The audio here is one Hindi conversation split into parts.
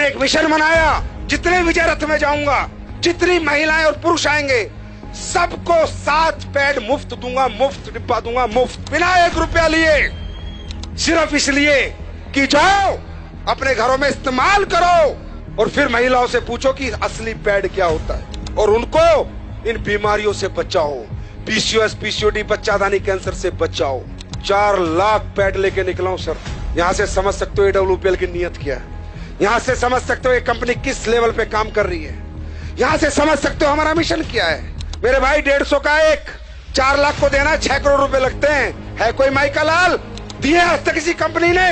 एक मिशन बनाया, जितने विजय रथ में जाऊंगा, जितनी महिलाएं और पुरुष आएंगे, सबको 7 पैड मुफ्त दूंगा, मुफ्त डिब्बा दूंगा, मुफ्त, बिना 1 रुपया लिए, सिर्फ इसलिए कि जाओ अपने घरों में इस्तेमाल करो और फिर महिलाओं से पूछो कि असली पैड क्या होता है और उनको इन बीमारियों से बचाओ, पीसीओएस, पीसीओडी, बच्चादानी कैंसर से बचाओ। 4 लाख पैड लेके निकला हूं सर। यहां से समझ सकते हो AWPL की नीयत क्या है, यहां से समझ सकते हो ये कंपनी किस लेवल पे काम कर रही है, यहां से समझ सकते हो हमारा मिशन क्या है। मेरे भाई 150 का एक 4 लाख को देना 6 करोड़ रुपए लगते हैं। है कोई माइका लाल दिए आज तक किसी कंपनी ने?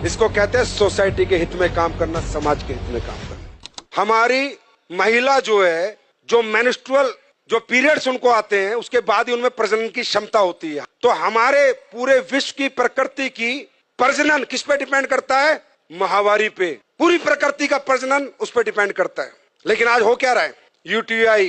इसको कहते हैं सोसाइटी के हित में काम करना, समाज के हित में काम करना। हमारी महिला जो है, जो मेंस्ट्रुअल जो पीरियड्स उनको आते हैं, उसके बाद ही उनमें प्रजनन की क्षमता होती है। तो हमारे पूरे विश्व की प्रकृति की प्रजनन किस पे डिपेंड करता है? माहवारी पे। पूरी प्रकृति का प्रजनन उस पर डिपेंड करता है। लेकिन आज हो क्या रहा है? यूटीआई,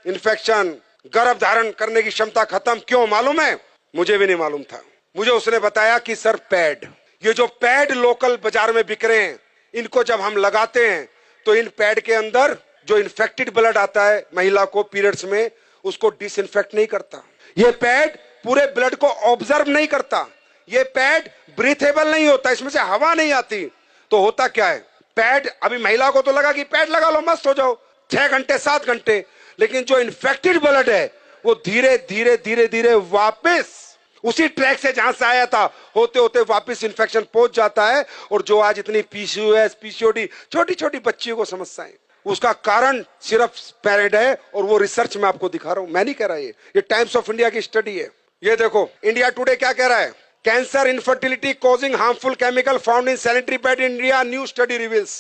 इन्फेक्शन, गर्भ धारण करने की क्षमता खत्म। क्यों मालूम है? मुझे भी नहीं मालूम था। मुझे उसने बताया कि सर पैड, ये जो पैड लोकल बाजार में बिक रहे हैं, इनको जब हम लगाते हैं तो इन पैड के अंदर जो इन्फेक्टेड ब्लड आता है महिला को पीरियड्स में, उसको डिसइंफेक्ट नहीं करता। ये पैड पूरे ब्लड को ऑब्जर्व नहीं करता। ये पैड ब्रीथेबल नहीं होता, इसमें से हवा नहीं आती। तो होता क्या है? पैड, अभी महिला को तो लगा कि पैड लगा लो मस्त हो जाओ, 6 घंटे 7 घंटे, लेकिन जो इन्फेक्टेड ब्लड है वो धीरे धीरे धीरे धीरे वापस उसी ट्रैक से जहां से आया था होते होते वापस इन्फेक्शन पहुंच जाता है। और जो आज इतनी पीसीओएस, पीसीओडी, छोटी छोटी बच्चियों को समस्याएं, उसका कारण सिर्फ पैड है। और वो रिसर्च में आपको दिखा रहा हूं, मैं नहीं कह रहा, ये टाइम्स ऑफ इंडिया की स्टडी है। ये देखो इंडिया टुडे क्या कह रहा है? Cancer, infertility causing harmful chemical found in sanitary pad in India, new study reveals.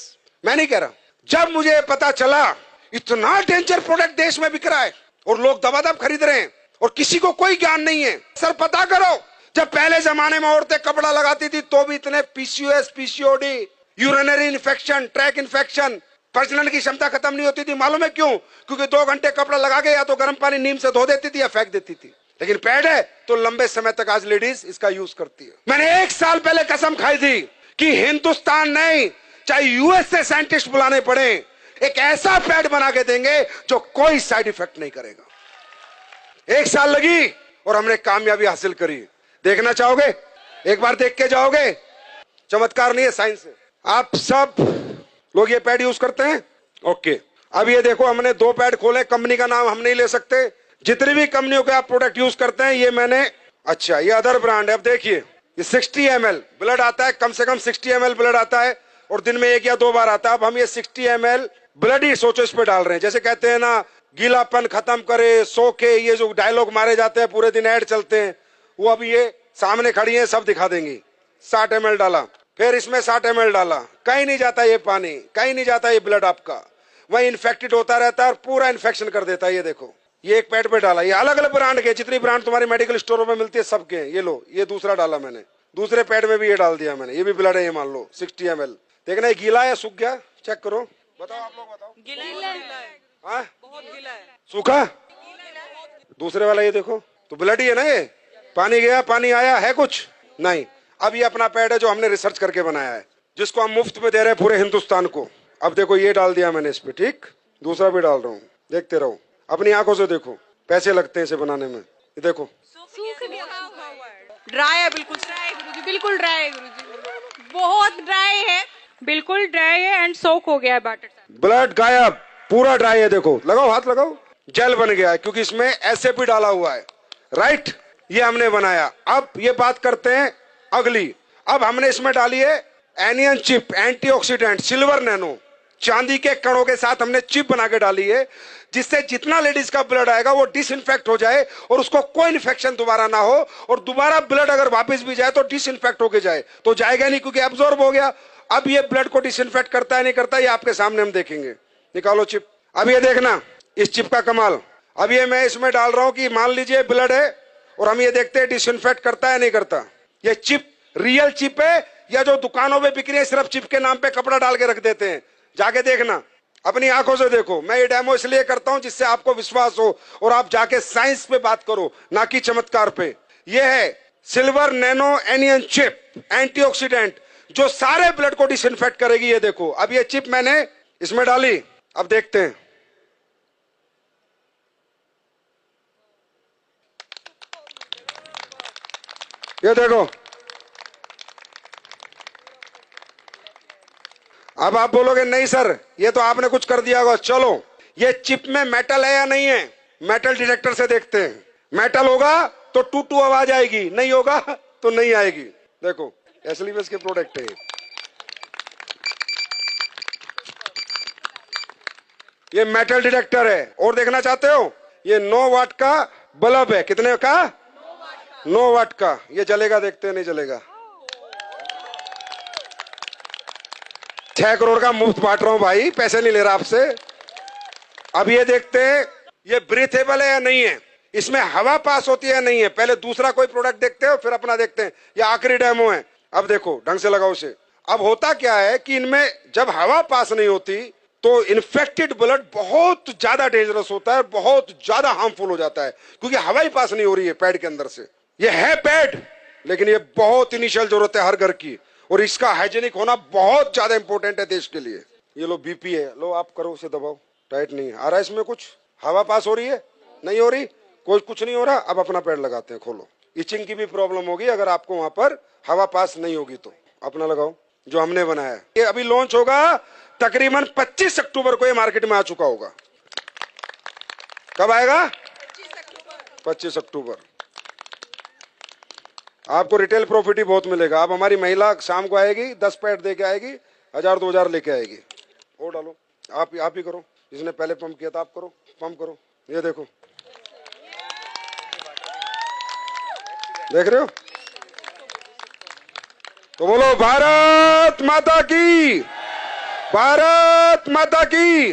मैं नहीं कह रहा। जब मुझे पता चला इतना डेंजर प्रोडक्ट देश में बिक रहा है और लोग दबादब खरीद रहे हैं और किसी को कोई ज्ञान नहीं है, सर पता करो, जब पहले जमाने में औरतें कपड़ा लगाती थी तो भी इतने PCOS, PCOD, urinary infection, track infection, प्रजनन की क्षमता खत्म नहीं होती थी। मालूम है क्यों? क्योंकि 2 घंटे कपड़ा लगा के या तो गर्म पानी नीम से धो देती थी या फेंक देती थी। लेकिन पैड है तो लंबे समय तक आज लेडीज इसका यूज करती है। मैंने 1 साल पहले कसम खाई थी कि हिंदुस्तान नहीं, चाहे यूएस से साइंटिस्ट बुलाने पड़े, एक ऐसा पैड बना के देंगे जो कोई साइड इफेक्ट नहीं करेगा। 1 साल लगी और हमने कामयाबी हासिल करी। देखना चाहोगे? एक बार देख के जाओगे। चमत्कार नहीं है, साइंस है। आप सब लोग ये पैड यूज करते हैं? ओके, अब ये देखो हमने 2 पैड खोले, कंपनी का नाम हम नहीं ले सकते। जितनी भी कंपनियों के आप प्रोडक्ट यूज करते हैं, ये मैंने, अच्छा ये अदर ब्रांड है। अब देखिए ये 60 ml ब्लड आता है, कम से कम 60 ml ब्लड आता है और दिन में 1 या 2 बार आता है। अब हम ये 60 ml ब्लड ही सोचो इस पे डाल रहे हैं। जैसे कहते हैं ना, गीलापन खत्म करे, सो के, ये जो डायलॉग मारे जाते हैं, पूरे दिन ऐड चलते हैं, वो अभी ये सामने खड़ी है, सब दिखा देंगी। 60 ml डाला, फिर इसमें 60 ml डाला, कहीं नहीं जाता ये पानी, कहीं नहीं जाता ये ब्लड आपका, वही इन्फेक्टेड होता रहता है और पूरा इन्फेक्शन कर देता है। ये देखो ये एक पैड पे डाला, ये अलग अलग ब्रांड के, जितनी ब्रांड तुम्हारी मेडिकल स्टोरों में मिलती है सबके। ये लो, ये दूसरा डाला मैंने, दूसरे पैड में भी ये डाल दिया मैंने, ये भी ब्लड है, ये मान लो 60 ml। देखना ये गीला है, सूख गया, चेक करो, बताओ आप लोग बताओ। गीला है, हाँ बहुत गीला है। सूखा? दूसरे वाला ये देखो तो ब्लड ही है ना, ये पानी गया पानी आया है कुछ नहीं। अब ये अपना पैड है जो हमने रिसर्च करके बनाया है, जिसको हम मुफ्त में दे रहे हैं पूरे हिंदुस्तान को। अब देखो ये डाल दिया मैंने इस पे, ठीक, दूसरा भी डाल रहा हूँ, देखते रहो, अपनी आंखों से देखो, पैसे लगते हैं इसे बनाने में। ये देखो सूख गया, ड्राई है, बिल्कुल ड्राई है गुरुजी, बिल्कुल ड्राई है गुरुजी, बहुत ड्राई है, बिल्कुल ड्राई है एंड सोक हो गया है बैटर। ब्लड गायब, पूरा ड्राई है। देखो लगाओ, हाथ लगाओ, जेल बन गया है क्योंकि इसमें एसएपी भी डाला हुआ है, राइट। ये हमने बनाया। अब ये बात करते हैं अगली। अब हमने इसमें डाली है anion chip, antioxidant, silver nano, चांदी के कणों के साथ हमने चिप बना के डाली है, जिससे जितना लेडीज का ब्लड आएगा वो डिसइंफेक्ट हो जाए और उसको कोई इन्फेक्शन दोबारा ना हो, और दोबारा ब्लड अगर वापस भी जाए तो डिसइंफेक्ट होके जाए, तो जाएगा नहीं क्योंकि एब्जॉर्ब हो गया। अब ये ब्लड को डिसइंफेक्ट करता है नहीं करता, ये आपके सामने हम देखेंगे। निकालो चिप। अब ये देखना इस चिप का कमाल। अब ये मैं इसमें डाल रहा हूं कि मान लीजिए ब्लड है और हम ये देखते हैं डिसइंफेक्ट करता है नहीं करता। ये चिप रियल चिप है या जो दुकानों में बिक रही है सिर्फ चिप के नाम पे कपड़ा डाल के रख देते हैं? जाके देखना, अपनी आंखों से देखो। मैं ये डेमो इसलिए करता हूं जिससे आपको विश्वास हो और आप जाके साइंस पे बात करो, ना कि चमत्कार पे। ये है silver nano anion chip, antioxidant, जो सारे ब्लड को डिसइंफेक्ट करेगी। ये देखो, अब ये चिप मैंने इसमें डाली, अब देखते हैं। ये देखो, अब आप बोलोगे नहीं सर ये तो आपने कुछ कर दिया होगा। चलो, ये चिप में मेटल है या नहीं है, मेटल डिटेक्टर से देखते हैं। मेटल होगा तो टू टू आवाज आएगी, नहीं होगा तो नहीं आएगी। देखो, एसएलवीएस के प्रोडक्ट है ये मेटल डिटेक्टर है। और देखना चाहते हो, ये 9 वाट का बल्ब है। कितने का? 9 वाट का। ये जलेगा, देखते हैं नहीं जलेगा। 6 करोड़ का मुफ्त बांट रहा हूं भाई, पैसे नहीं ले रहा आपसे। अब ये देखते हैं ये ब्रीथेबल है या नहीं है, इसमें हवा पास होती है या नहीं है। पहले दूसरा कोई प्रोडक्ट देखते हो, फिर अपना देखते हैं। ये आखिरी डेमो है। अब देखो, ढंग से लगाओ उसे। अब होता क्या है कि इनमें जब हवा पास नहीं होती तो इन्फेक्टेड ब्लड बहुत ज्यादा डेंजरस होता है, बहुत ज्यादा हार्मफुल हो जाता है, क्योंकि हवा ही पास नहीं हो रही है पैड के अंदर से। ये है पैड, लेकिन ये बहुत इनिशियल जरूरत है हर घर की, और इसका हाइजीनिक होना बहुत ज्यादा इंपॉर्टेंट है देश के लिए। ये लो बीपी है, लो आप करो, उसे दबाओ। टाइट नहीं है, आ रहा है इसमें कुछ? हवा पास हो रही है? नहीं हो रही, कोई कुछ नहीं हो रहा। अब अपना पैड लगाते हैं, खोलो। इचिंग की भी प्रॉब्लम होगी अगर आपको वहां पर हवा पास नहीं होगी तो। अपना लगाओ जो हमने बनाया है। ये अभी लॉन्च होगा तकरीबन 25 अक्टूबर को, ये मार्केट में आ चुका होगा। कब आएगा? 25 अक्टूबर। आपको रिटेल प्रॉफिट ही बहुत मिलेगा। अब हमारी महिला शाम को आएगी, 10 पैड दे के आएगी, 1000-2000 लेके आएगी। और डालो, आप ही करो। जिसने पहले पंप किया था आप करो, पंप करो। ये देखो, देख रहे हो? तो बोलो भारत माता की, भारत माता की।